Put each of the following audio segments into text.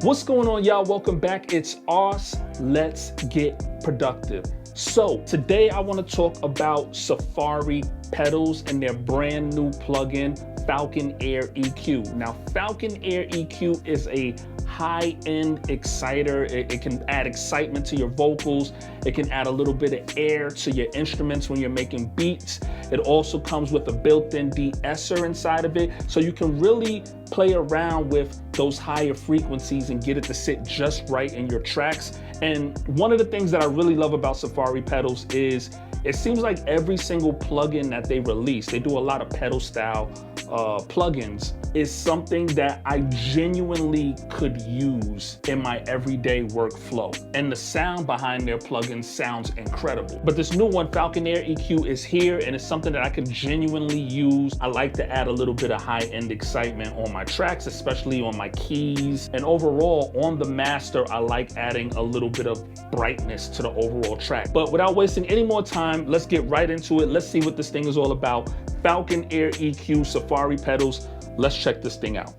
What's going on, y'all? Welcome back. It's Ars. Let's get productive. So today I want to talk about Safari pedals and their brand new plugin, Falcon Air EQ. Now, Falcon Air EQ is a high-end exciter. It can add excitement to your vocals. It can add a little bit of air to your instruments when you're making beats. It also comes with a built-in de-esser inside of it, so you can really play around with those higher frequencies and get it to sit just right in your tracks. And one of the things that I really love about Safari pedals is it seems like every single plugin that they release, they do a lot of pedal style plugins, is something that I genuinely could use in my everyday workflow. And the sound behind their plugins sounds incredible. But this new one, Falcon Air EQ, is here, and it's something that I could genuinely use. I like to add a little bit of high-end excitement on my tracks, especially on my keys. And overall, on the master, I like adding a little bit of brightness to the overall track. But without wasting any more time, let's get right into it. Let's see what this thing is all about. Falcon Air EQ Safari pedals. Let's check this thing out.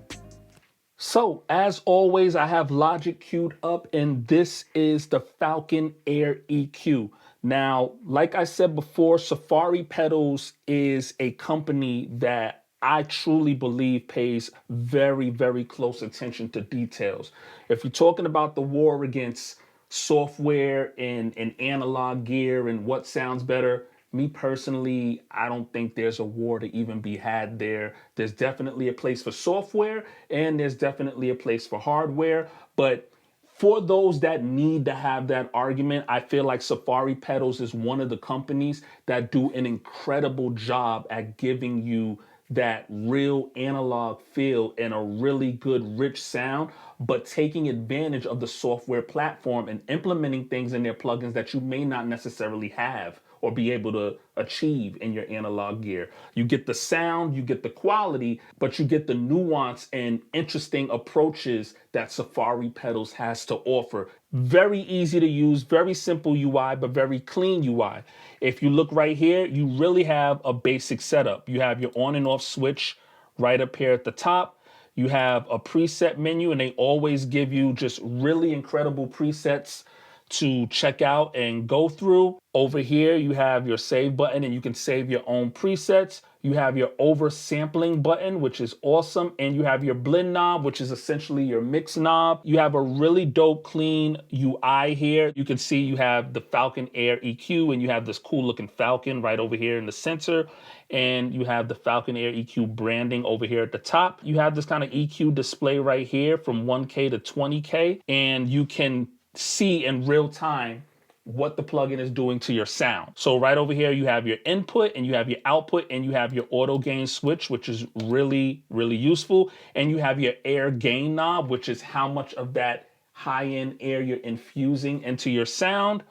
So as always, I have Logic queued up, and this is the Falcon Air EQ. Now, like I said before, Safari Pedals is a company that I truly believe pays very, very close attention to details. If you're talking about the war against software and analog gear and what sounds better, me personally, I don't think there's a war to even be had there. There's definitely a place for software and there's definitely a place for hardware. But for those that need to have that argument, I feel like Safari Pedals is one of the companies that do an incredible job at giving you that real analog feel and a really good rich sound, but taking advantage of the software platform and implementing things in their plugins that you may not necessarily have or be able to achieve in your analog gear. You get the sound, you get the quality, but you get the nuance and interesting approaches that Safari Pedals has to offer. Very easy to use, very simple UI, but very clean UI. If you look right here, you really have a basic setup. You have your on and off switch right up here at the top. You have a preset menu, and they always give you just really incredible presets to check out and go through. Over here, you have your save button and you can save your own presets. You have your oversampling button, which is awesome. And you have your blend knob, which is essentially your mix knob. You have a really dope, clean UI here. You can see you have the Falcon Air EQ and you have this cool looking Falcon right over here in the center. And you have the Falcon Air EQ branding over here at the top. You have this kind of EQ display right here from 1K to 20K. And you can see in real time what the plugin is doing to your sound. So right over here, you have your input and you have your output and you have your auto gain switch, which is really, really useful. And you have your air gain knob, which is how much of that high-end air you're infusing into your sound.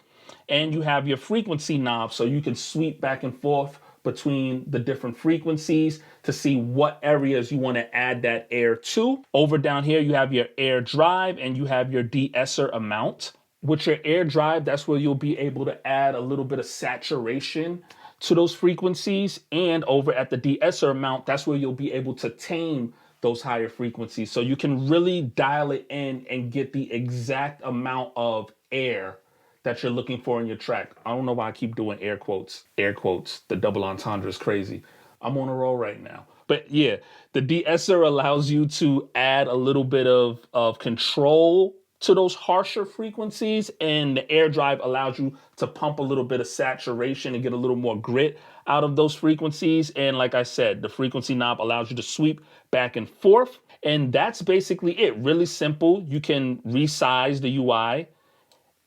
And you have your frequency knob, so you can sweep back and forth between the different frequencies to see what areas you want to add that air to. Over down here, you have your air drive and you have your de-esser amount. With your air drive, that's where you'll be able to add a little bit of saturation to those frequencies. And over at the de-esser amount, that's where you'll be able to tame those higher frequencies. So you can really dial it in and get the exact amount of air that you're looking for in your track. I don't know why I keep doing air quotes. Air quotes. The double entendre is crazy. I'm on a roll right now. But yeah, the de-esser allows you to add a little bit of control to those harsher frequencies, and the air drive allows you to pump a little bit of saturation and get a little more grit out of those frequencies. And like I said, the frequency knob allows you to sweep back and forth. And that's basically it. Really simple. You can resize the UI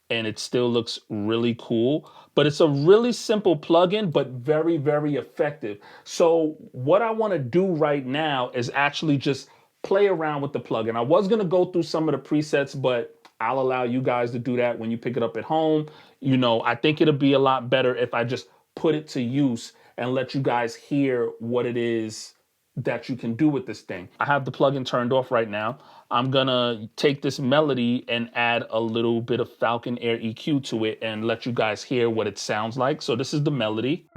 and it still looks really cool. But it's a really simple plugin, but very, very effective. So what I want to do right now is actually just play around with the plugin. I was going to go through some of the presets, but I'll allow you guys to do that when you pick it up at home. You know, I think it'll be a lot better if I just put it to use and let you guys hear what it is that you can do with this thing. I have the plugin turned off right now. I'm gonna take this melody and add a little bit of Falcon Air EQ to it and let you guys hear what it sounds like. So this is the melody.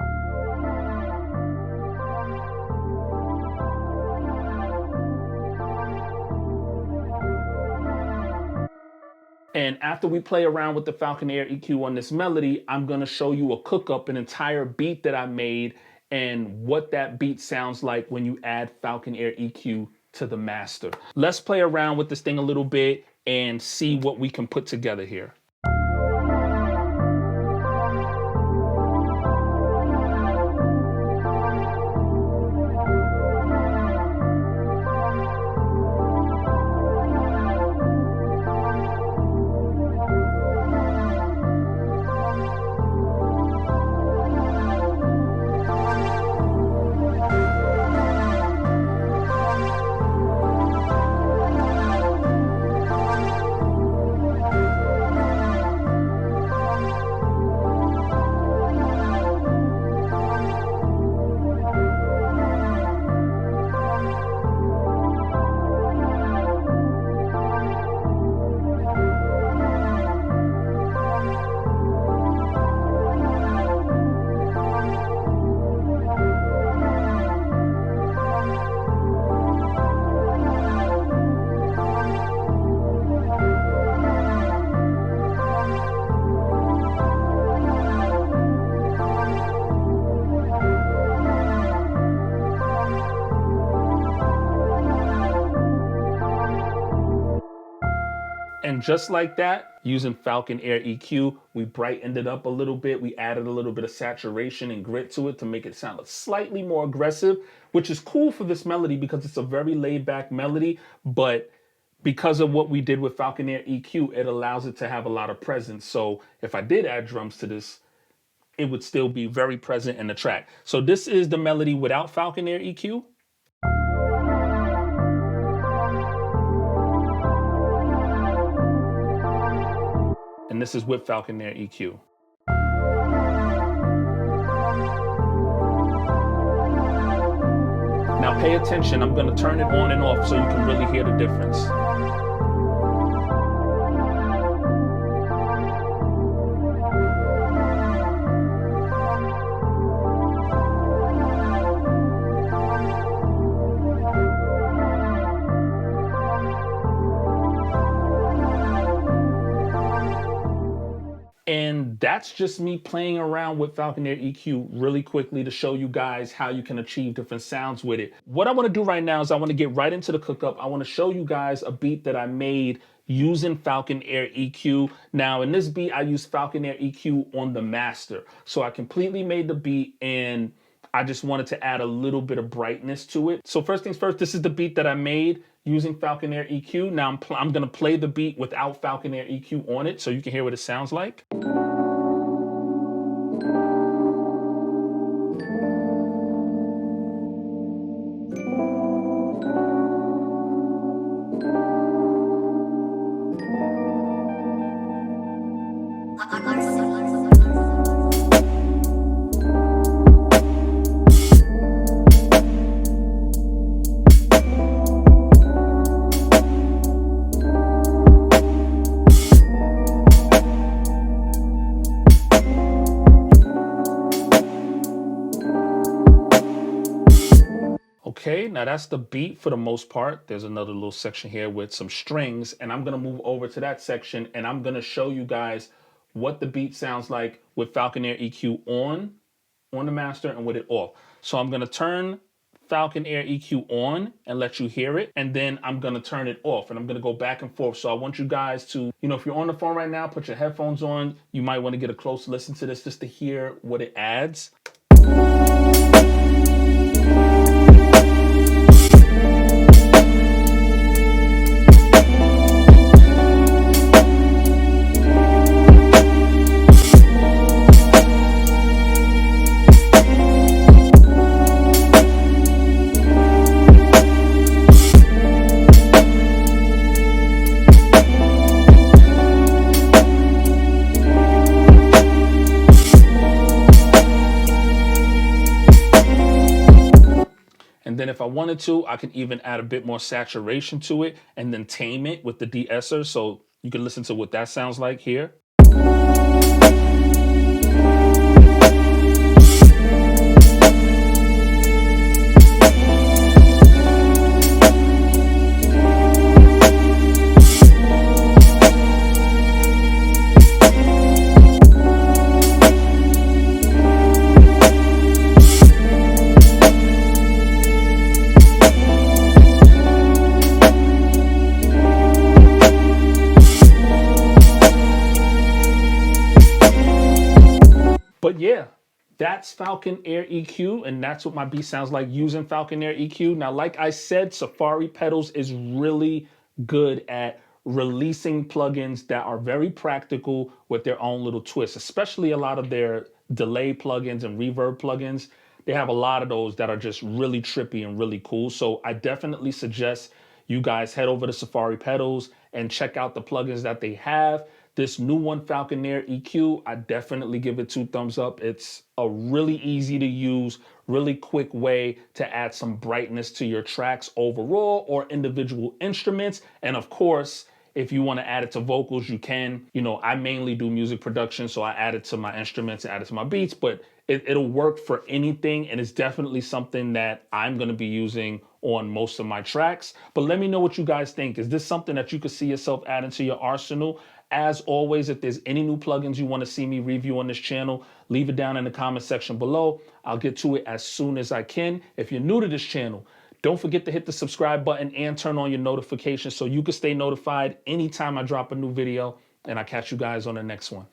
And after we play around with the Falcon Air EQ on this melody, I'm gonna show you a cook up, an entire beat that I made, and what that beat sounds like when you add Falcon Air EQ to the master. Let's play around with this thing a little bit and see what we can put together here. And just like that, using Falcon Air EQ, we brightened it up a little bit. We added a little bit of saturation and grit to it to make it sound slightly more aggressive, which is cool for this melody because it's a very laid back melody. But because of what we did with Falcon Air EQ, it allows it to have a lot of presence. So if I did add drums to this, it would still be very present in the track. So this is the melody without Falcon Air EQ. And this is with Falcon Air EQ. Now pay attention, I'm gonna turn it on and off so you can really hear the difference. And that's just me playing around with Falcon Air EQ really quickly to show you guys how you can achieve different sounds with it. What I want to do right now is I want to get right into the cook up. I want to show you guys a beat that I made using Falcon Air EQ. Now in this beat, I used Falcon Air EQ on the master. So I completely made the beat and I just wanted to add a little bit of brightness to it. So first things first, this is the beat that I made using Falcon Air EQ. Now I'm gonna play the beat without Falcon Air EQ on it so you can hear what it sounds like. Okay, now that's the beat for the most part. There's another little section here with some strings, and I'm gonna move over to that section and I'm gonna show you guys what the beat sounds like with Falcon Air EQ on the master and with it off. So I'm gonna turn Falcon Air EQ on and let you hear it, and then I'm gonna turn it off and I'm gonna go back and forth. So I want you guys to, if you're on the phone right now, put your headphones on. You might wanna get a close listen to this just to hear what it adds. And then if I wanted to, I can even add a bit more saturation to it and then tame it with the de-esser. So you can listen to what that sounds like here. yeah, that's Falcon Air EQ, and that's what my beat sounds like using Falcon Air EQ. Now, like I said, Safari Pedals is really good at releasing plugins that are very practical with their own little twists, especially a lot of their delay plugins and reverb plugins. They have a lot of those that are just really trippy and really cool. So I definitely suggest you guys head over to Safari Pedals and check out the plugins that they have. This new one, Falcon Air EQ, I definitely give it 2 thumbs up. It's a really easy to use, really quick way to add some brightness to your tracks overall or individual instruments. And of course, if you want to add it to vocals, you can. You know, I mainly do music production, so I add it to my instruments, add it to my beats, but it'll work for anything, and it's definitely something that I'm going to be using on most of my tracks. But let me know what you guys think. Is this something that you could see yourself adding to your arsenal? As always, if there's any new plugins you want to see me review on this channel, leave it down in the comment section below. I'll get to it as soon as I can. If you're new to this channel, don't forget to hit the subscribe button and turn on your notifications so you can stay notified anytime I drop a new video, and I'll catch you guys on the next one.